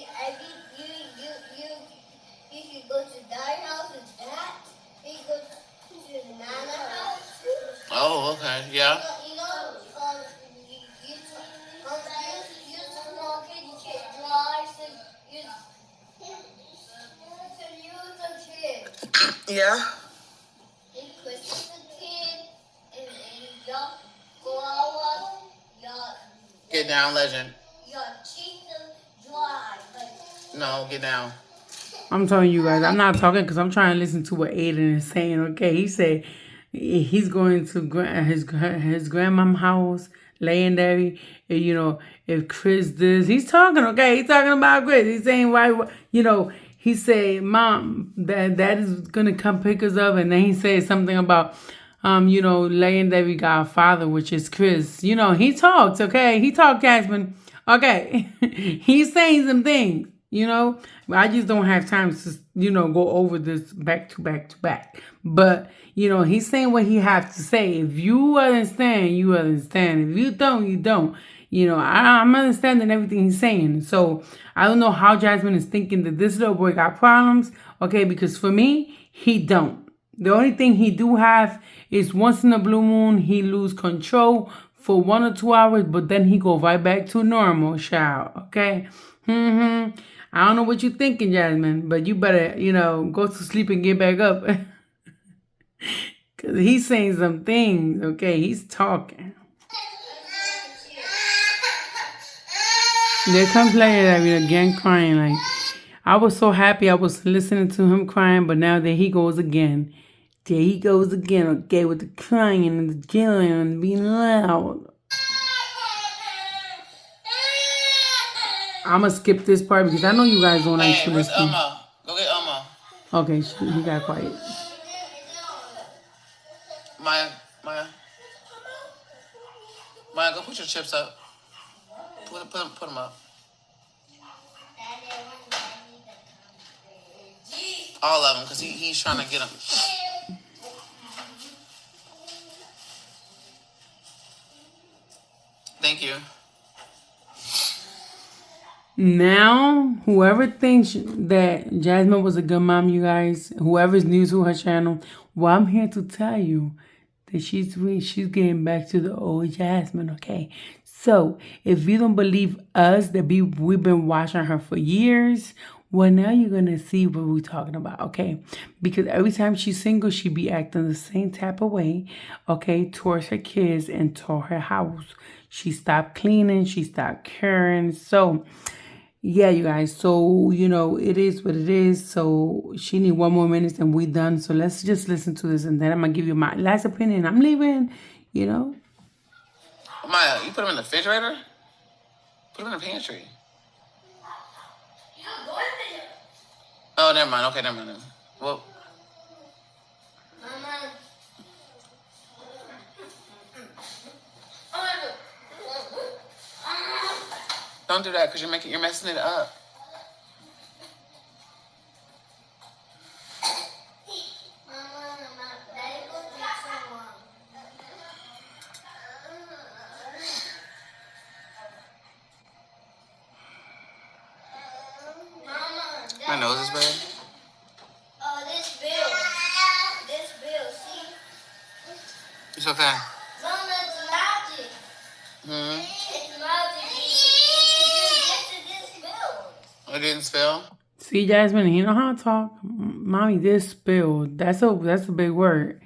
you should go to Dad's house with that. You go to Nana's house. Oh, okay. Yeah. You know, you small kid, you can't drive, so you use a kid. Yeah. And Chris is a kid, and y'all go out, y'all Get down, legend. cheat to drive. Like, No, get down. I'm telling you guys, I'm not talking because I'm trying to listen to what Aiden is saying. Okay, he said he's going to his grandmom's house, legendary. You know, if Chris does, he's talking. Okay, he's talking about Chris. He's saying why. You know, he said, "Mom, that is gonna come pick us up," and then he said something about. You know, legendary godfather, which is Chris. You know, he talks, okay? He talks, Jasmine. Okay. He's saying some things, you know. I just don't have time to, you know, go over this back to back to back. But, you know, he's saying what he has to say. If you understand, you understand. If you don't, you don't. You know, I'm understanding everything he's saying. So I don't know how Jasmine is thinking that this little boy got problems. Okay, because for me, he don't. The only thing he do have is once in a blue moon, he lose control for 1 or 2 hours, but then he go right back to normal, child. Okay? I don't know what you thinking, Jasmine, but you better, you know, go to sleep and get back up. Because he's saying some things, okay? He's talking. There comes Larry again crying. Like, I was so happy I was listening to him crying, but now there he goes again. There he goes again, okay, with the crying and the yelling and being loud. I'm going to skip this part because I know you guys don't like to Where's listen. Elmo? Go get Elmo. Okay, he got quiet. Maya, go put your chips up. Put them up. All of them, because he's trying to get them. Thank you. Now, whoever thinks that Jasmine was a good mom, you guys, whoever's new to her channel, well, I'm here to tell you that she's getting back to the old Jasmine, okay? So, if you don't believe us, that we've been watching her for years, well, now you're going to see what we're talking about, okay? Because every time she's single, she be acting the same type of way, okay, towards her kids and toward her house. She stopped cleaning. She stopped caring. So, yeah, you guys. So, you know, it is what it is. So, she need 1 more minute and we done. So, let's just listen to this and then I'm going to give you my last opinion. I'm leaving, you know. Maya, you put them in the refrigerator? Put them in the pantry. Oh, never mind. Okay, never mind. Well, don't do that because you're messing it up. My nose is red. This bill, see? It's okay. Mama, it's magic. Hmm. It's magic. It didn't get to this bill. It didn't spill? See, Jasmine, he know how to talk. Mommy, this spilled. That's a big word.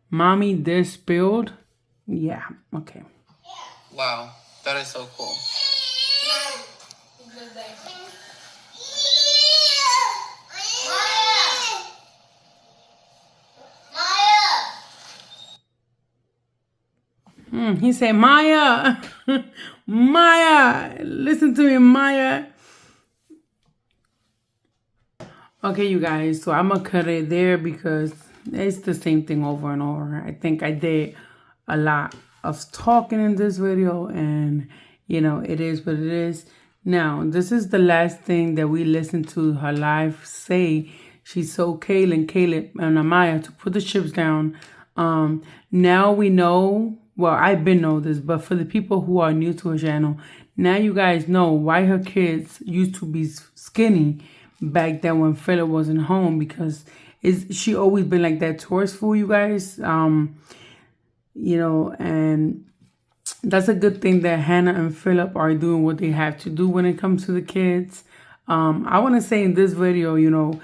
Mommy, this spilled. Yeah. Okay. Wow, that is so cool. He said, Maya, Maya, listen to me, Maya. Okay, you guys, so I'm gonna cut it there because it's the same thing over and over. I think I did a lot of talking in this video, and it is what it is. Now, this is the last thing that we listened to her live say. She told Caleb, and Amaya to put the chips down. Now we know, well, I've been know this, but for the people who are new to her channel, now you guys know why her kids used to be skinny back then when Philip wasn't home, because she always been like that towards food, you guys. And that's a good thing that Hannah and Philip are doing what they have to do when it comes to the kids. I want to say in this video,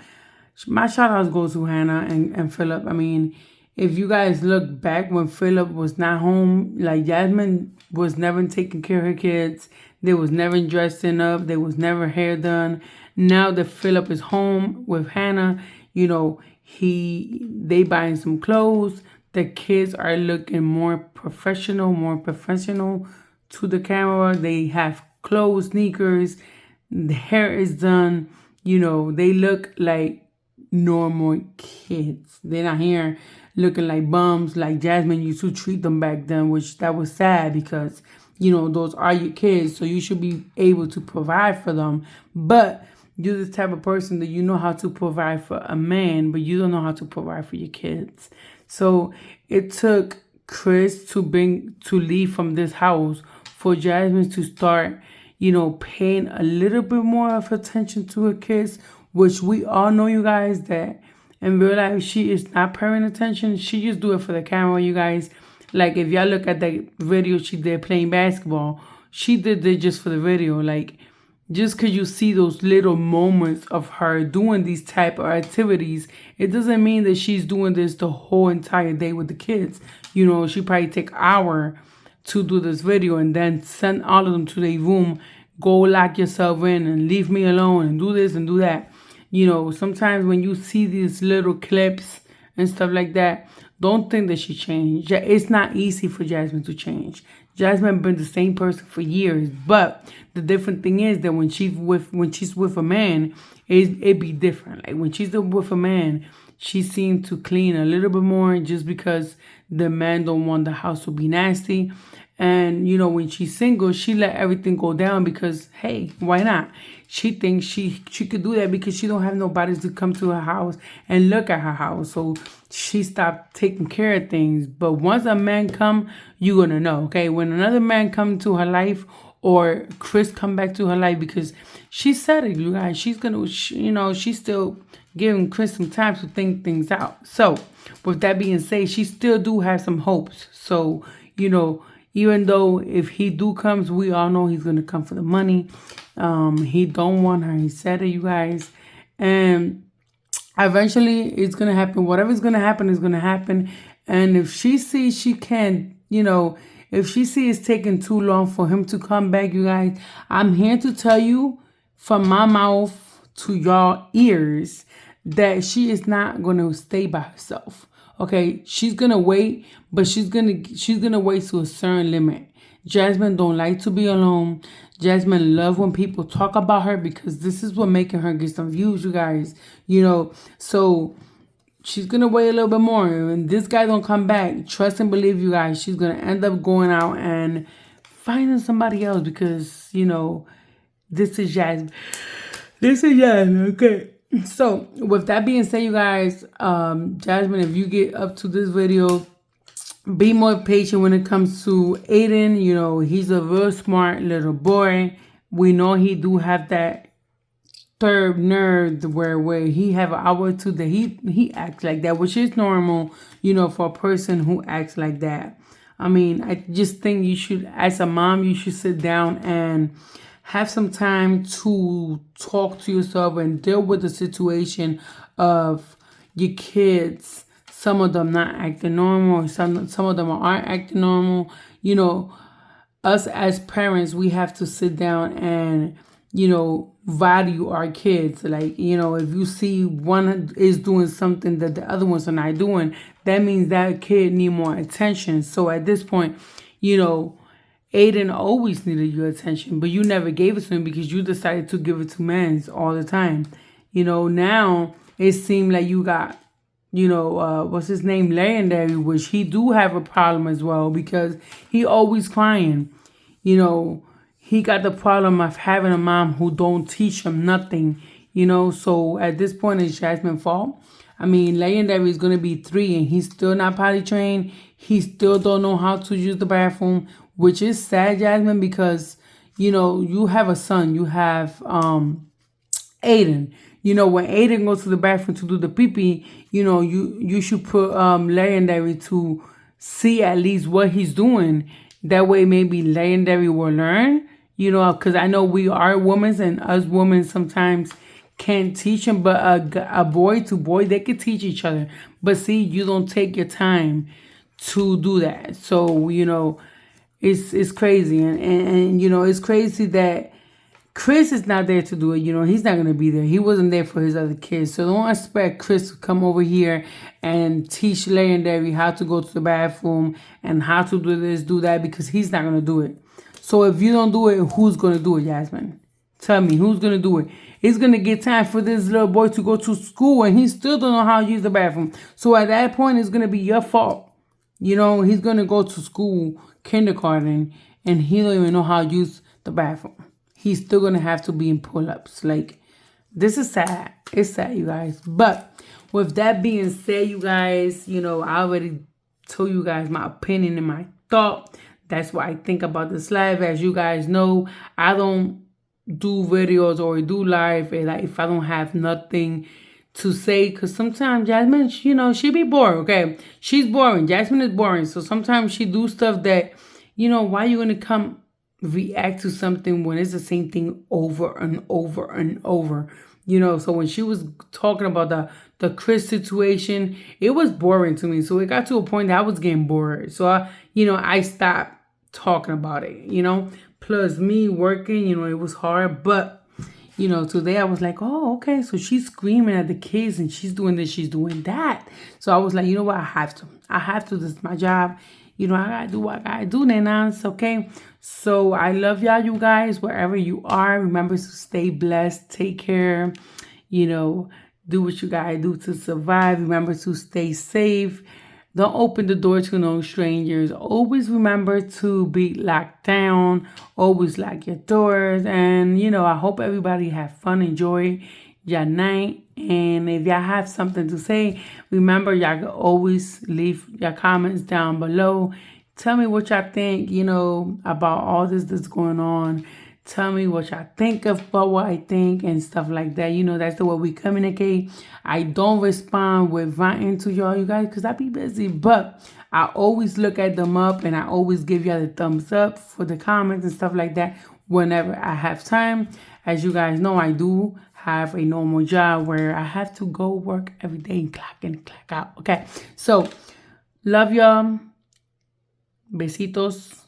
my shout outs go to Hannah and Philip. I mean, if you guys look back when Philip was not home, like Jasmine was never taking care of her kids. They was never dressing up. They was never hair done. Now that Philip is home with Hannah, they buying some clothes. The kids are looking more professional to the camera. They have clothes, sneakers. The hair is done. They look like normal kids. They're not here looking like bums like Jasmine used to treat them back then, which that was sad because, those are your kids. So you should be able to provide for them. But you're the type of person that you know how to provide for a man, but you don't know how to provide for your kids. So it took Chris to leave from this house for Jasmine to start, paying a little bit more of attention to her kids, which we all know, you guys, that in real life she is not paying attention. She just do it for the camera, you guys. Like if y'all look at that video she did playing basketball, she did it just for the video. Like, just because you see those little moments of her doing these type of activities, it doesn't mean that she's doing this the whole entire day with the kids. She probably take an hour to do this video and then send all of them to their room, go lock yourself in and leave me alone and do this and do that. Sometimes when you see these little clips and stuff like that, don't think that she changed. It's not easy for Jasmine to change. Jasmine been the same person for years, but the different thing is that when she's with a man, it be different. Like when she's with a man, she seems to clean a little bit more just because the man don't want the house to be nasty. And when she's single, she let everything go down because, hey, why not? She thinks she could do that because she don't have nobody to come to her house and look at her house. So she stopped taking care of things. But once a man come, you're gonna know, okay? When another man come to her life, or Chris come back to her life, because she said it, you guys, she's gonna, she's still giving Chris some time to think things out. So with that being said, she still do have some hopes. So, even though if he do comes, we all know he's going to come for the money. He don't want her. He said it, you guys. And eventually it's going to happen. Whatever's going to happen is going to happen. And if she sees she can't, if she sees it's taking too long for him to come back, you guys, I'm here to tell you from my mouth to y'all ears that she is not going to stay by herself. Okay, she's gonna wait, but she's gonna wait to a certain limit. Jasmine don't like to be alone. Jasmine love when people talk about her because this is what making her get some views, you guys. So she's gonna wait a little bit more. And this guy don't come back, trust and believe, you guys, she's gonna end up going out and finding somebody else because this is Jasmine. This is Jasmine, okay. So with that being said, you guys, Jasmine, if you get up to this video, be more patient when it comes to Aiden. He's a real smart little boy. We know he do have that third nerve where he have an hour or two that he acts like that, which is normal, for a person who acts like that. I mean, I just think you should, as a mom, you should sit down and have some time to talk to yourself and deal with the situation of your kids. Some of them not acting normal, or some of them aren't acting normal. Us as parents, we have to sit down and value our kids. Like, if you see one is doing something that the other ones are not doing, that means that kid need more attention. So at this point, Aiden always needed your attention, but you never gave it to him because you decided to give it to men all the time. Now it seemed like you got, what's his name, Legendary, which he do have a problem as well because he always crying. He got the problem of having a mom who don't teach him nothing. So at this point, it's Jasmine's fault. I mean, Legendary is going to be 3 and he's still not potty trained. He still don't know how to use the bathroom, which is sad, Jasmine, because, you have a son. You have Aiden. When Aiden goes to the bathroom to do the pee-pee, you should put Legendary to see at least what he's doing. That way maybe Legendary will learn, because I know we are women and us women sometimes can't teach him, but a boy to boy, they can teach each other. But see, you don't take your time to do that. So, it's crazy. And it's crazy that Chris is not there to do it. He's not going to be there. He wasn't there for his other kids. So don't expect Chris to come over here and teach Legendary how to go to the bathroom and how to do this, do that, because he's not going to do it. So if you don't do it, who's going to do it, Jasmine? Tell me, who's going to do it? It's going to get time for this little boy to go to school and he still don't know how to use the bathroom. So at that point, it's going to be your fault. He's going to go to school, kindergarten, and he don't even know how to use the bathroom. He's still going to have to be in pull-ups. Like, this is sad. It's sad, you guys. But with that being said, you guys, I already told you guys my opinion and my thought. That's what I think about this live. As you guys know, I don't do videos or do live if I don't have nothing to say. Because sometimes Jasmine, she be bored, okay? She's boring. Jasmine is boring. So sometimes she do stuff that, why you going to come react to something when it's the same thing over and over and over, so when she was talking about the Chris situation, it was boring to me. So it got to a point that I was getting bored. So I stopped talking about it, plus me working, it was hard. But today I was like, oh, okay, so she's screaming at the kids and she's doing this, she's doing that. So I was like, you know what, I have to, this is my job. I gotta do what I gotta do, nenas, okay? So I love y'all, you guys, wherever you are. Remember to stay blessed, take care, do what you gotta do to survive. Remember to stay safe. Don't open the door to no strangers. Always remember to be locked down. Always lock your doors. And, I hope everybody have fun, enjoy your night. And if y'all have something to say, remember y'all can always leave your comments down below. Tell me what y'all think, about all this that's going on. Tell me what y'all think about what I think and stuff like that. That's the way we communicate. I don't respond with writing to y'all, you guys, because I be busy. But I always look at them up and I always give y'all the thumbs up for the comments and stuff like that whenever I have time. As you guys know, I do have a normal job where I have to go work every day and clock in, clock out. Okay, so love y'all. Besitos.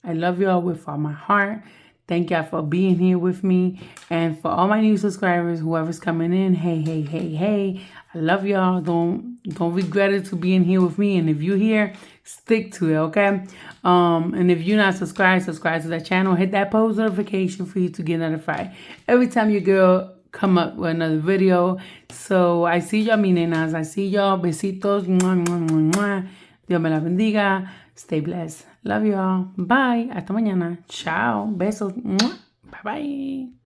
I love y'all with all my heart. Thank y'all for being here with me. And for all my new subscribers, whoever's coming in, hey. I love y'all. Don't regret it to being here with me. And if you're here, stick to it, okay? And if you're not subscribed, subscribe to that channel. Hit that post notification for you to get notified every time your girl come up with another video. So I see y'all, mi nenas. I see y'all. Besitos. Mwah, mwah, mwah, mwah. Dios me la bendiga. Stay blessed. Love y'all. Bye. Hasta mañana. Ciao. Besos. Bye bye.